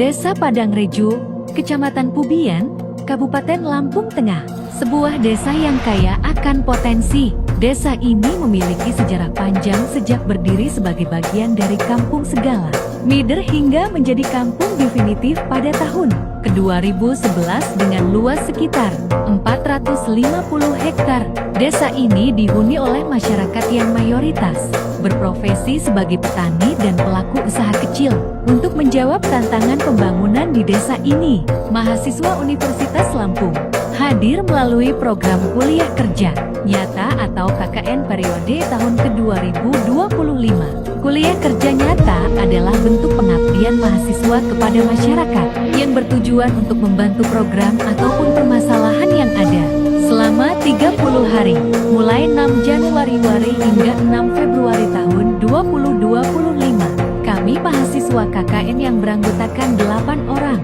Desa Padangrejo, Kecamatan Pubian, Kabupaten Lampung Tengah. Sebuah desa yang kaya akan potensi. Desa ini memiliki sejarah panjang sejak berdiri sebagai bagian dari Kampung Segala Mider hingga menjadi kampung definitif pada tahun ke-2011 dengan luas sekitar 450 hektar. Desa ini dihuni oleh masyarakat yang mayoritas berprofesi sebagai petani dan pelaku usaha kecil. Untuk menjawab tantangan pembangunan di desa ini, mahasiswa Universitas Lampung hadir melalui program kuliah kerja nyata atau KKN periode tahun ke-2025. Kuliah kerja nyata adalah bentuk pengabdian mahasiswa kepada masyarakat yang bertujuan untuk membantu program ataupun permasalahan yang ada selama 30 hari, mulai 6 Januari hingga 6 Februari tahun 2025. Kami mahasiswa KKN yang beranggotakan 8 orang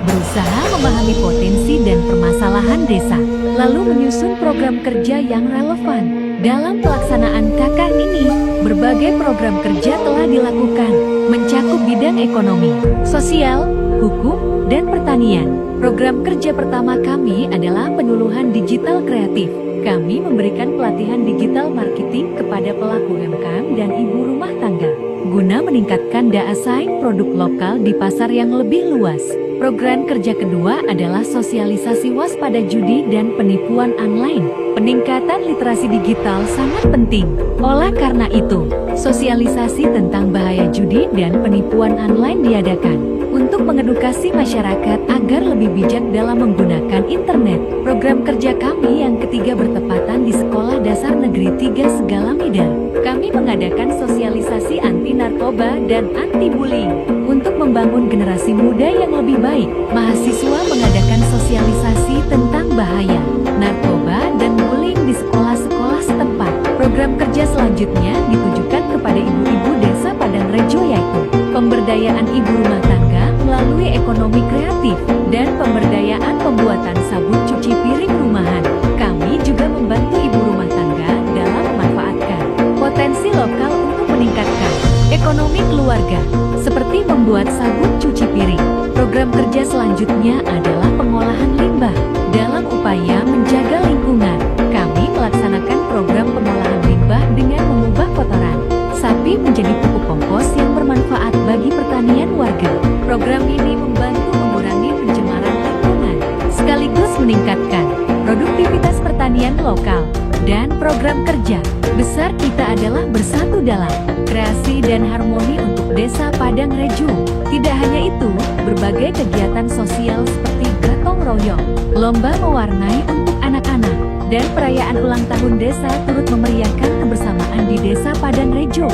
berusaha memahami potensi dan permasalahan desa, lalu menyusun program kerja yang relevan. Dalam pelaksanaan KKN ini, berbagai program kerja telah dilakukan, mencakup bidang ekonomi, sosial, hukum, dan pertanian. Program kerja pertama kami adalah penyuluhan digital kreatif. Kami memberikan pelatihan digital marketing kepada pelaku UMKM dan ibu rumah tangga, guna meningkatkan daya saing produk lokal di pasar yang lebih luas. Program kerja kedua adalah sosialisasi waspada judi dan penipuan online. Peningkatan literasi digital sangat penting. Oleh karena itu, sosialisasi tentang bahaya judi dan penipuan online diadakan untuk mengedukasi masyarakat agar lebih bijak dalam menggunakan internet. Program kerja kami yang ketiga bertepatan di Sekolah Dasar Negeri 3 Segala Mider. Kami mengadakan sosialisasi anti narkoba dan anti bullying. Untuk membangun generasi muda yang lebih baik, mahasiswa mengadakan sosialisasi tentang bahaya narkoba dan bullying di sekolah-sekolah setempat. Program kerja selanjutnya ditujukan kepada ibu-ibu desa Padangrejo, yaitu pemberdayaan ibu rumah tangga melalui ekonomi kreatif dan pemberdayaan pembuatan sabun cuci piring rumahan. Kami juga membantu ibu rumah tangga dalam memanfaatkan potensi lokal untuk meningkatkan ekonomi keluarga, seperti membuat sabun cuci piring. Program kerja selanjutnya adalah pengolahan limbah. Dalam upaya menjaga lingkungan, kami melaksanakan program pengolahan limbah dengan mengubah kotoran sapi menjadi pupuk kompos yang bermanfaat bagi pertanian warga. Program ini membantu mengurangi pencemaran lingkungan, sekaligus meningkatkan produktivitas pertanian lokal. Dan program kerja besar kita adalah bersatu dalam kreasi dan harmoni untuk Desa Padangrejo. Tidak hanya itu, berbagai kegiatan sosial seperti gotong royong, lomba mewarnai untuk anak-anak, dan perayaan ulang tahun desa turut memeriahkan kebersamaan di Desa Padangrejo.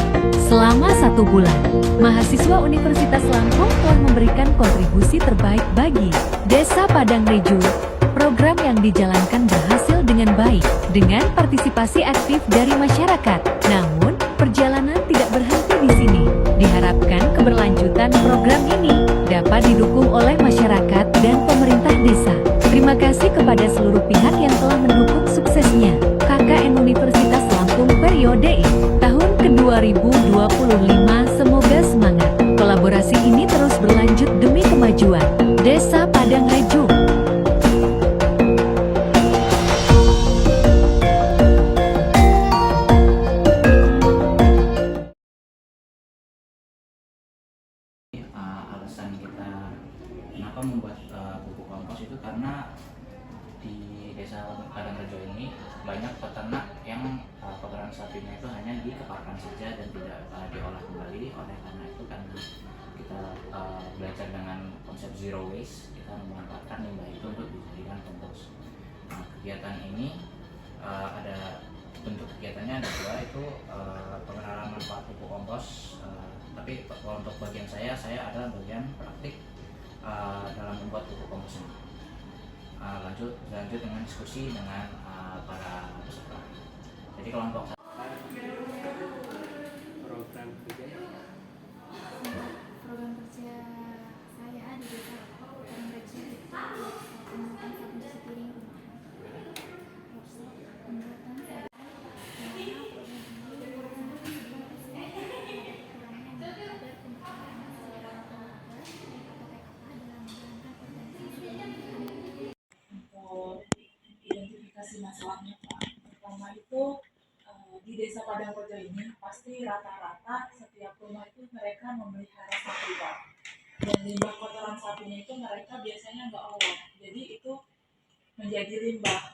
Selama 1 bulan, mahasiswa Universitas Lampung telah memberikan kontribusi terbaik bagi Desa Padangrejo. Program yang dijalankan berhasil dengan baik, dengan partisipasi aktif dari masyarakat. Namun, perjalanan tidak berhenti di sini. Diharapkan keberlanjutan program ini dapat didukung oleh masyarakat dan pemerintah desa. Terima kasih kepada seluruh pihak yang telah mendukung suksesnya KKN Universitas Lampung periode tahun ke-2025. Semoga semangat kolaborasi ini terus berlanjut demi kemajuan Desa Padangrejo. Alasan kita kenapa membuat pupuk kompos itu karena di Desa Padangrejo ini banyak peternak yang kotoran sapinya itu hanya dikeparkan saja dan tidak diolah kembali. Oleh karena itu kan kita belajar dengan konsep zero waste, kita memanfaatkan limbah itu untuk dijadikan kompos. Nah, kegiatan ini ada bentuk kegiatannya ada 2, itu pengenalan manfaat pupuk kompos. Tapi kalau untuk bagian saya adalah bagian praktik dalam membuat pupuk kompos ini. Lanjut dengan diskusi dengan para peserta. Jadi kelompok program kerja saya di Desa Padangrejo itu pembuatan sabun cuci piring rumahan. Pembuatan sabun masalahnya Pak. Pertama itu di Desa Padangrejo ini pasti rata-rata setiap rumah itu mereka memelihara sapi Pak. Dan limbah kotoran sapinya itu mereka biasanya nggak olah, jadi itu menjadi limbah,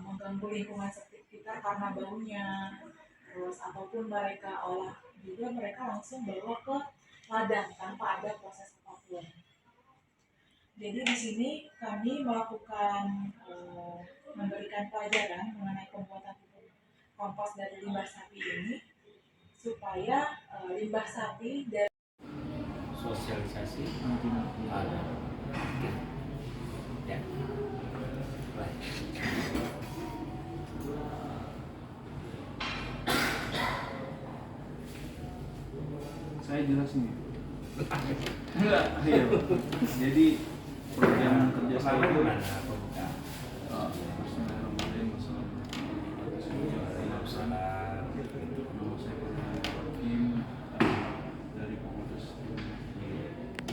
mengganggu lingkungan sekitar karena baunya. Terus ataupun mereka olah juga mereka langsung bawa ke ladang tanpa ada proses apapun. Jadi di sini kami melakukan memberikan pelajaran mengenai pembuatan pupuk kompos dari limbah sapi ini supaya limbah sapi dari sosialisasi ada. Oke. Ya. Baik. Saya jelasin gitu. Enggak, iya. Jadi program kerja saya itu Bismillahirrahmanirrahim. Nama saya Hakim dari Komunitas.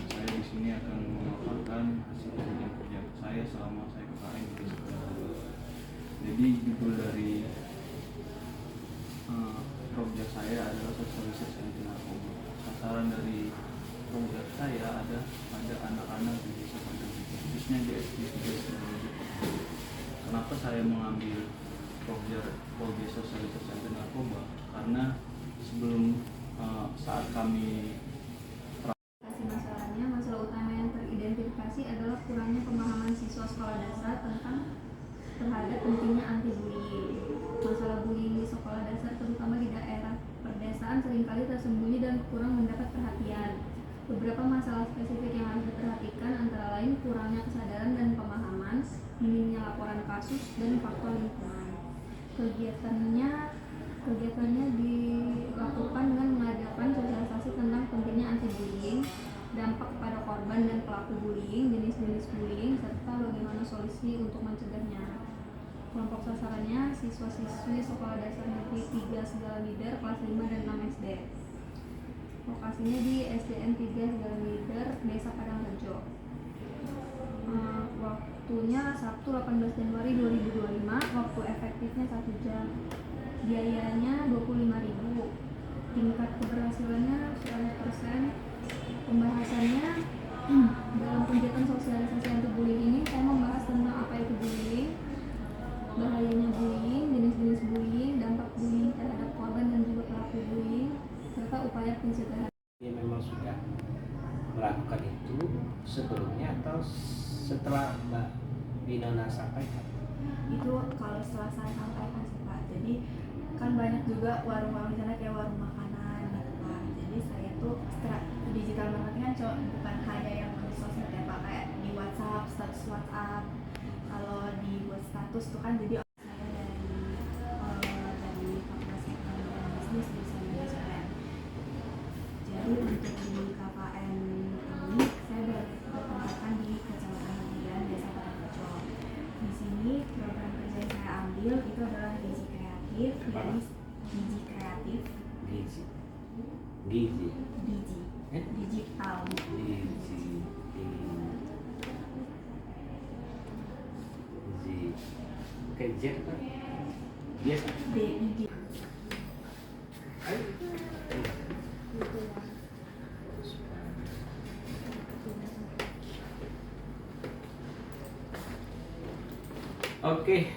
Saya di sini akan memaparkan hasil kerja saya selama saya KKN di Desa Padangrejo. Jadi judul dari program saya adalah sosialisasi anti narkoba. Sasaran dari program saya ada anak-anak di Desa Padangrejo, khususnya di SD 3 Kenapa saya mengambil program sosialisasi anti narkoba? Karena sebelum saat kami Masalahnya, masalah utama yang teridentifikasi adalah kurangnya pemahaman siswa sekolah dasar terhadap pentingnya anti bullying. Masalah bullying di sekolah dasar terutama di daerah pedesaan seringkali tersembunyi dan kurang mendapat perhatian. Beberapa masalah spesifik yang harus diperhatikan antara lain kurangnya kesadaran dan pemahaman, minimnya laporan kasus, dan faktor lingkungan. Kegiatannya dilakukan dengan mengadakan sosialisasi tentang pentingnya anti bullying, dampak kepada korban dan pelaku bullying, jenis-jenis bullying, serta bagaimana solusi untuk mencegahnya. Kelompok sasarannya siswa-siswi sekolah dasar negeri 3 Segala Lider kelas 5 dan 6 SD. Lokasinya di SDN 3 Segala Lider, Desa Padangrejo. Waktunya Sabtu 18 Januari 2025, waktu efektifnya 1 jam. Biayanya 25.000. Tingkat keberhasilannya 100%. Pembahasannya dalam kegiatan sosialisasi anti bullying ini saya membahas tentang apa itu bullying, bahayanya bullying, jenis-jenis bullying, dampak bullying terhadap korban dan juga pelaku bullying, serta upaya pencegahan. Dia memang sudah melakukan itu sebelumnya atau setelah Mbak Binona sampaikan? Itu kalau setelah saya sampaikan sih Pak. Jadi kan banyak juga warung-warung sana kayak warung makanan gitu Pak. Jadi saya tuh digital marketing kan bukan hanya yang di sosmed ya Pak, kayak di WhatsApp, status WhatsApp. Kalau dibuat status tuh kan jadi saya dari Fakultas Ekonomi dan Bisnis jurusan manajemen. Jadi untuk di KKN ini saya bertempatan di Kecamatan Median, Desa Padangrejo. Di sini program kerja yang saya ambil itu adalah gizi kreatif, dari gizi kreatif, digital. Oke, Z kan? Biasa. DIG. Oke,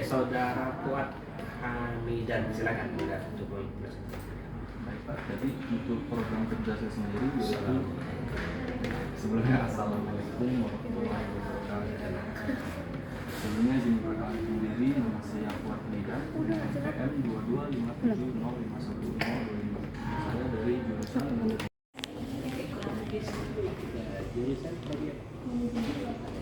saudara Fuad Hamidan, silakan untuk presentasi. Baik Pak, jadi untuk program kerja saya sendiri yaitu sebelumnya Assalamualaikum warahmatullahi wabarakatuh. Sebelumnya izin perkenalkan diri, nama saya Fuad Hamidan, NPM 2257051025. Saya dari jurusan Jurusan tadi apa?